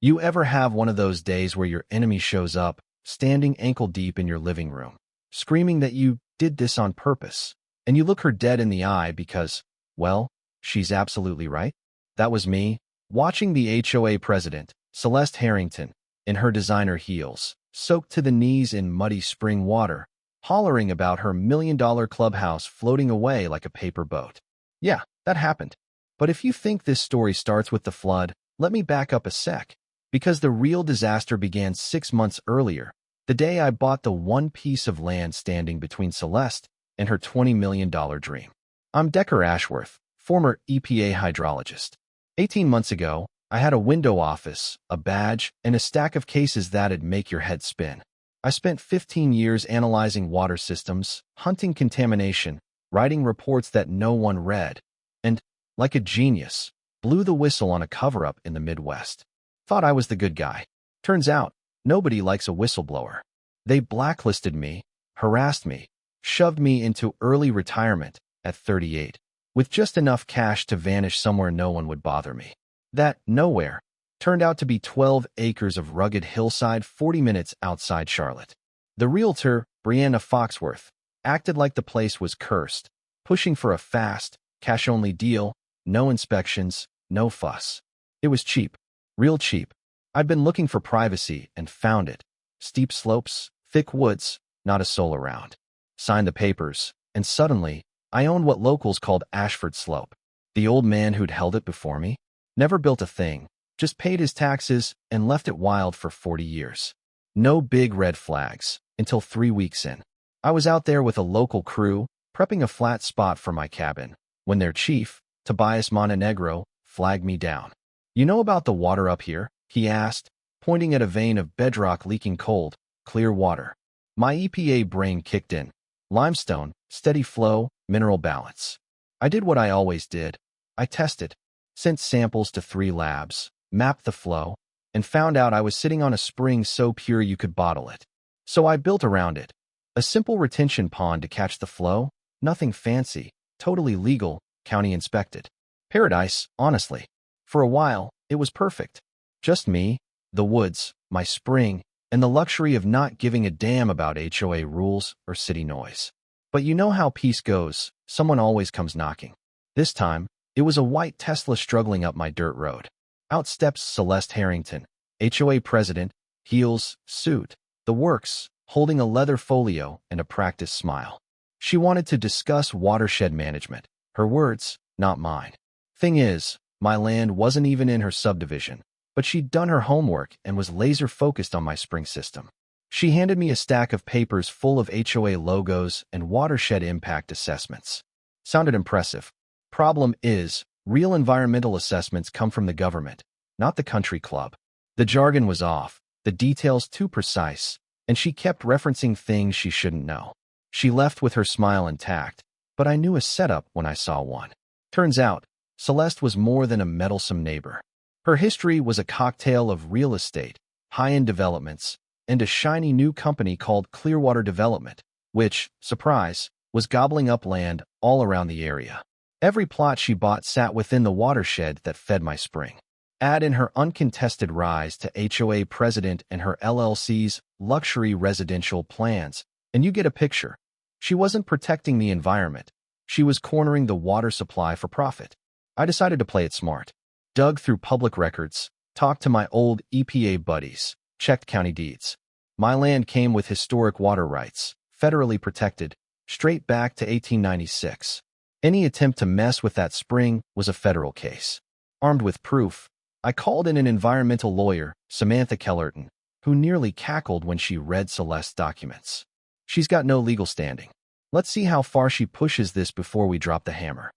You ever have one of those days where your enemy shows up, standing ankle-deep in your living room, screaming that you did this on purpose, and you look her dead in the eye because, well, she's absolutely right? That was me, watching the HOA president, Celeste Harrington, in her designer heels, soaked to the knees in muddy spring water, hollering about her million-dollar clubhouse floating away like a paper boat. Yeah, that happened. But if you think this story starts with the flood, let me back up a sec. Because the real disaster began 6 months earlier, the day I bought the one piece of land standing between Celeste and her $20 million dream. I'm Decker Ashworth, former EPA hydrologist. 18 months ago, I had a window office, a badge, and a stack of cases that'd make your head spin. I spent 15 years analyzing water systems, hunting contamination, writing reports that no one read, and, like a genius, blew the whistle on a cover-up in the Midwest. Thought I was the good guy. Turns out, nobody likes a whistleblower. They blacklisted me, harassed me, shoved me into early retirement at 38, with just enough cash to vanish somewhere no one would bother me. That nowhere turned out to be 12 acres of rugged hillside 40 minutes outside Charlotte. The realtor, Brianna Foxworth, acted like the place was cursed, pushing for a fast, cash-only deal, no inspections, no fuss. It was cheap. Real cheap. I'd been looking for privacy and found it. Steep slopes, thick woods, not a soul around. Signed the papers, and suddenly, I owned what locals called Ashford Slope. The old man who'd held it before me never built a thing, just paid his taxes and left it wild for 40 years. No big red flags, until 3 weeks in. I was out there with a local crew, prepping a flat spot for my cabin, when their chief, Tobias Montenegro, flagged me down. "You know about the water up here?" he asked, pointing at a vein of bedrock leaking cold, clear water. My EPA brain kicked in. Limestone, steady flow, mineral balance. I did what I always did. I tested, sent samples to 3 labs, mapped the flow, and found out I was sitting on a spring so pure you could bottle it. So I built around it. A simple retention pond to catch the flow, nothing fancy, totally legal, county inspected. Paradise, honestly. For a while, it was perfect. Just me, the woods, my spring, and the luxury of not giving a damn about HOA rules or city noise. But you know how peace goes, someone always comes knocking. This time, it was a white Tesla struggling up my dirt road. Out steps Celeste Harrington, HOA president, heels, suit, the works, holding a leather folio and a practiced smile. She wanted to discuss watershed management. Her words, not mine. Thing is, my land wasn't even in her subdivision, but she'd done her homework and was laser-focused on my spring system. She handed me a stack of papers full of HOA logos and watershed impact assessments. Sounded impressive. Problem is, real environmental assessments come from the government, not the country club. The jargon was off, the details too precise, and she kept referencing things she shouldn't know. She left with her smile intact, but I knew a setup when I saw one. Turns out, Celeste was more than a meddlesome neighbor. Her history was a cocktail of real estate, high-end developments, and a shiny new company called Clearwater Development, which, surprise, was gobbling up land all around the area. Every plot she bought sat within the watershed that fed my spring. Add in her uncontested rise to HOA president and her LLC's luxury residential plans, and you get a picture. She wasn't protecting the environment. She was cornering the water supply for profit. I decided to play it smart. Dug through public records, talked to my old EPA buddies, checked county deeds. My land came with historic water rights, federally protected, straight back to 1896. Any attempt to mess with that spring was a federal case. Armed with proof, I called in an environmental lawyer, Samantha Kellerton, who nearly cackled when she read Celeste's documents. She's got no legal standing. Let's see how far she pushes this before we drop the hammer.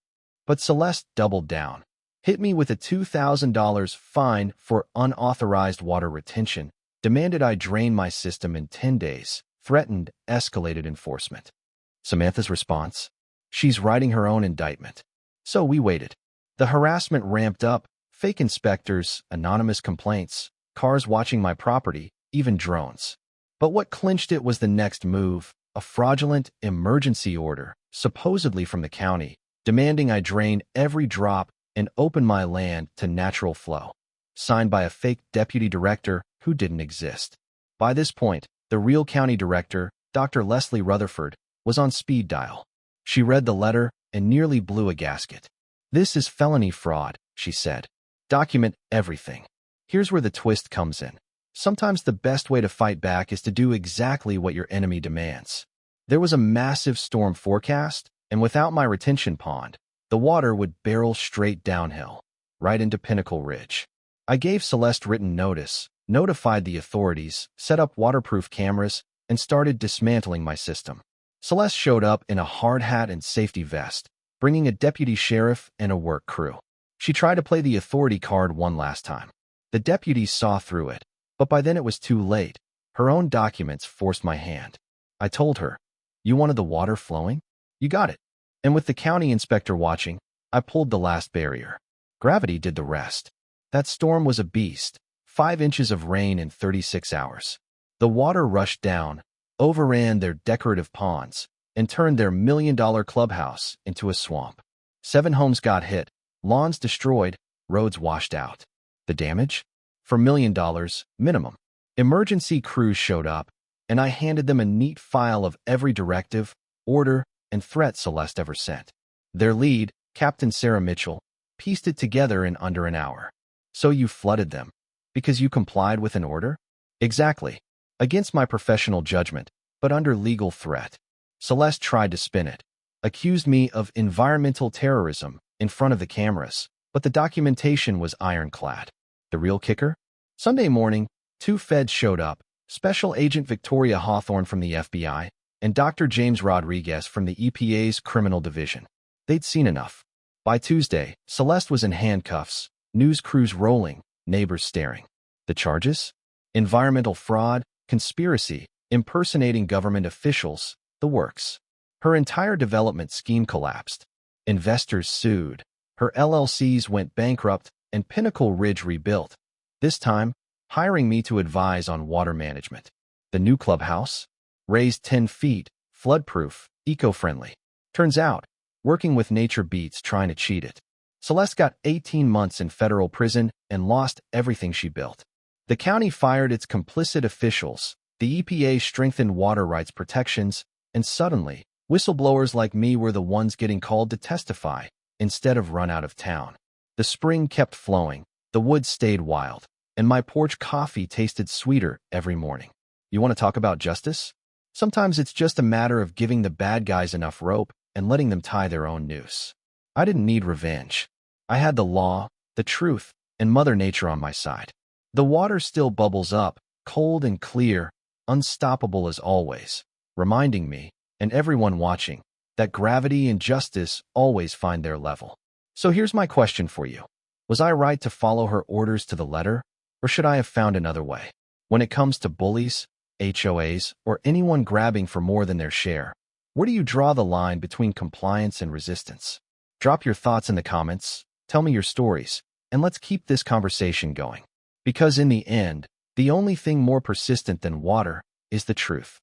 But Celeste doubled down. Hit me with a $2,000 fine for unauthorized water retention, demanded I drain my system in 10 days, threatened escalated enforcement. Samantha's response? She's writing her own indictment. So we waited. The harassment ramped up, fake inspectors, anonymous complaints, cars watching my property, even drones. But what clinched it was the next move, a fraudulent emergency order, supposedly from the county, demanding I drain every drop and open my land to natural flow. signed by a fake deputy director who didn't exist. By this point, the real county director, Dr. Leslie Rutherford, was on speed dial. She read the letter and nearly blew a gasket. "This is felony fraud," she said. "Document everything." Here's where the twist comes in. Sometimes the best way to fight back is to do exactly what your enemy demands. There was a massive storm forecast, and without my retention pond, the water would barrel straight downhill, right into Pinnacle Ridge. I gave Celeste written notice, notified the authorities, set up waterproof cameras, and started dismantling my system. Celeste showed up in a hard hat and safety vest, bringing a deputy sheriff and a work crew. She tried to play the authority card one last time. The deputies saw through it, but by then it was too late. Her own documents forced my hand. I told her, "You wanted the water flowing? You got it." And with the county inspector watching, I pulled the last barrier. Gravity did the rest. That storm was a beast. 5 inches of rain in 36 hours. The water rushed down, overran their decorative ponds, and turned their $1 million clubhouse into a swamp. 7 homes got hit, lawns destroyed, roads washed out. The damage? For $1 million minimum. Emergency crews showed up, and I handed them a neat file of every directive, order, and threat Celeste ever sent. Their lead, Captain Sarah Mitchell, pieced it together in under an hour. "So you flooded them because you complied with an order?" "Exactly. Against my professional judgment, but under legal threat." Celeste tried to spin it, accused me of environmental terrorism in front of the cameras, but the documentation was ironclad. The real kicker? Sunday morning, 2 feds showed up, Special Agent Victoria Hawthorne from the FBI and Dr. James Rodriguez from the EPA's Criminal Division. They'd seen enough. By Tuesday, Celeste was in handcuffs, news crews rolling, neighbors staring. The charges? Environmental fraud, conspiracy, impersonating government officials, the works. Her entire development scheme collapsed. Investors sued. Her LLCs went bankrupt and Pinnacle Ridge rebuilt. This time, hiring me to advise on water management. The new clubhouse? Raised 10 feet, flood-proof, eco-friendly. Turns out, working with nature beats trying to cheat it. Celeste got 18 months in federal prison and lost everything she built. The county fired its complicit officials, the EPA strengthened water rights protections, and suddenly, whistleblowers like me were the ones getting called to testify instead of run out of town. The spring kept flowing, the woods stayed wild, and my porch coffee tasted sweeter every morning. You want to talk about justice? Sometimes it's just a matter of giving the bad guys enough rope and letting them tie their own noose. I didn't need revenge. I had the law, the truth, and Mother Nature on my side. The water still bubbles up, cold and clear, unstoppable as always, reminding me, and everyone watching, that gravity and justice always find their level. So here's my question for you. Was I right to follow her orders to the letter, or should I have found another way? When it comes to bullies, HOAs, or anyone grabbing for more than their share, where do you draw the line between compliance and resistance? Drop your thoughts in the comments, tell me your stories, and let's keep this conversation going. Because in the end, the only thing more persistent than water is the truth.